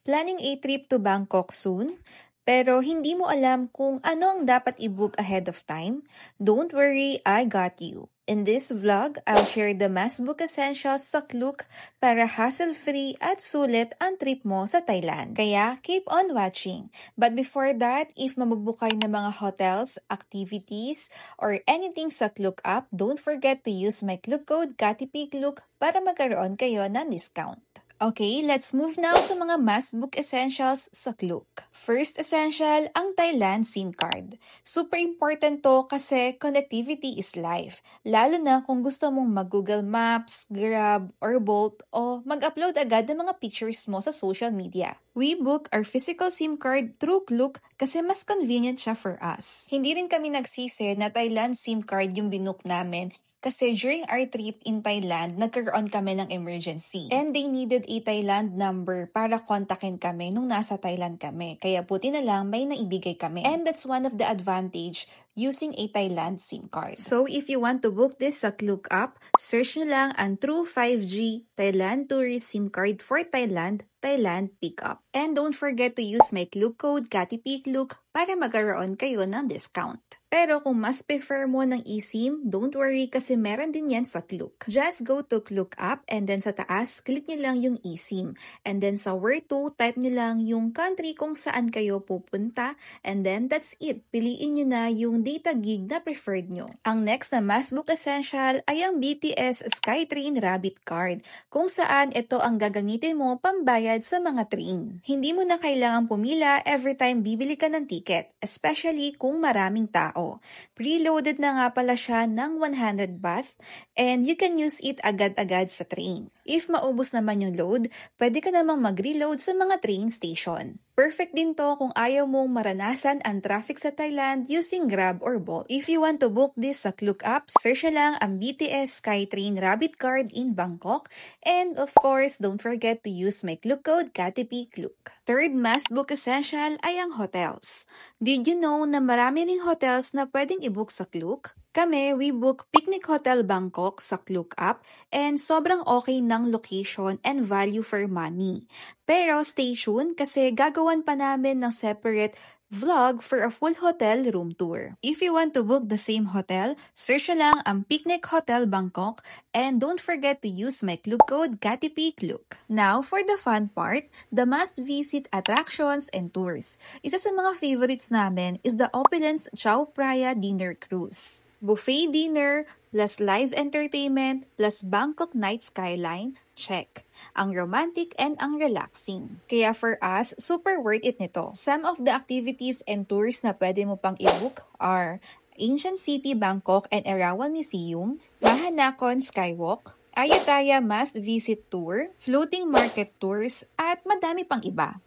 Planning a trip to Bangkok soon? Pero hindi mo alam kung ano ang dapat i-book ahead of time? Don't worry, I got you. In this vlog, I'll share the must book essentials sa Klook para hassle-free at sulit ang trip mo sa Thailand. Kaya keep on watching. But before that, if mabubook kayo ng mga hotels, activities, or anything sa Klook app, don't forget to use my Klook code KATIPIKLOOK para magkaroon kayo ng discount. Okay, let's move now sa mga must-book essentials sa Klook. First essential, ang Thailand SIM card. Super important to kasi connectivity is life. Lalo na kung gusto mong mag-Google Maps, Grab, or Bolt o mag-upload agad ng mga pictures mo sa social media. We book our physical SIM card through Klook kasi mas convenient siya for us. Hindi rin kami nagsisi na Thailand SIM card yung binook namin kasi during our trip in Thailand, nagkaroon kami ng emergency. And they needed a Thailand number para kontakin kami nung nasa Thailand kami. Kaya buti na lang may naibigay kami. And that's one of the advantage using a Thailand SIM card. So if you want to book this sa Klook app, search nyo lang ang True 5G Thailand Tourist SIM card for Thailand Pickup. And don't forget to use my Klook code KATIPIKLOOK para magkaroon kayo ng discount. Pero kung mas prefer mo ng eSIM, don't worry kasi meron din yan sa Klook. Just go to Klook app and then sa taas, click nyo lang yung eSIM. And then sa where to, type nyo lang yung country kung saan kayo pupunta. And then that's it. Piliin nyo na yung data gig na preferred nyo. Ang next na must book essential ay ang BTS Skytrain Rabbit Card, kung saan ito ang gagamitin mo pambayad sa mga train. Hindi mo na kailangang pumila every time bibili ka ng ticket, especially kung maraming tao. Preloaded na nga pala siya ng 100 baht and you can use it agad-agad sa train. If maubos naman yung load, pwede ka namang mag-reload sa mga train station. Perfect din to kung ayaw mong maranasan ang traffic sa Thailand using Grab or Bolt. If you want to book this sa Klook app, search na lang ang BTS Skytrain Rabbit Card in Bangkok. And of course, don't forget to use my Klook code KATIPIKLOOK. Third must book essential ay ang hotels. Did you know na marami ring hotels na pwedeng i-book sa Klook? Kami, we book Picnic Hotel Bangkok sa Klook app and sobrang okay ng location and value for money. Pero stay tuned kasi gagawan pa namin ng separate vlog for a full hotel room tour. If you want to book the same hotel, search na lang ang Picnic Hotel Bangkok and don't forget to use my Klook code KATIPIKLOOK. Now, for the fun part, the must-visit attractions and tours. Isa sa mga favorites namin is the Opulence Chao Phraya Dinner Cruise. Buffet dinner, plus live entertainment, plus Bangkok night skyline, check. Ang romantic and ang relaxing. Kaya for us, super worth it nito. Some of the activities and tours na pwede mo pang i-book are Ancient City Bangkok and Erawan Museum, Mahanakon Skywalk, Ayutthaya Must Visit Tour, Floating Market Tours, at madami pang iba.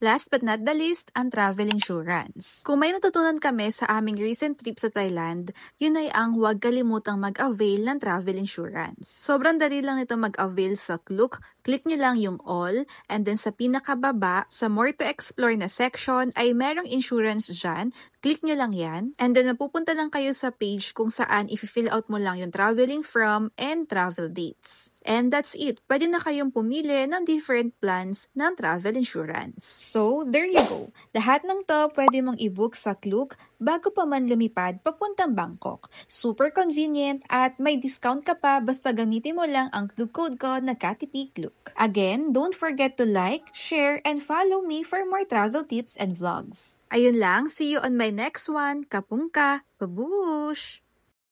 Last but not the least, ang travel insurance. Kung may natutunan kami sa aming recent trip sa Thailand, yun ay ang huwag kalimutang mag-avail ng travel insurance. Sobrang dali lang ito mag-avail sa Klook. Click nyo lang yung all, and then sa pinakababa, sa more to explore na section, ay merong insurance dyan. Click nyo lang yan, and then mapupunta lang kayo sa page kung saan i-fill out mo lang yung traveling from and travel dates. And that's it. Pwede na kayong pumili ng different plans ng travel insurance. So, there you go. Lahat ng to pwede mong i-book sa Klook bago pa man lumipad papuntang Bangkok. Super convenient at may discount ka pa basta gamitin mo lang ang Klook code ko na KATIPIKLOOK. Again, don't forget to like, share, and follow me for more travel tips and vlogs. Ayun lang, see you on my next one. Kapungka! Babush!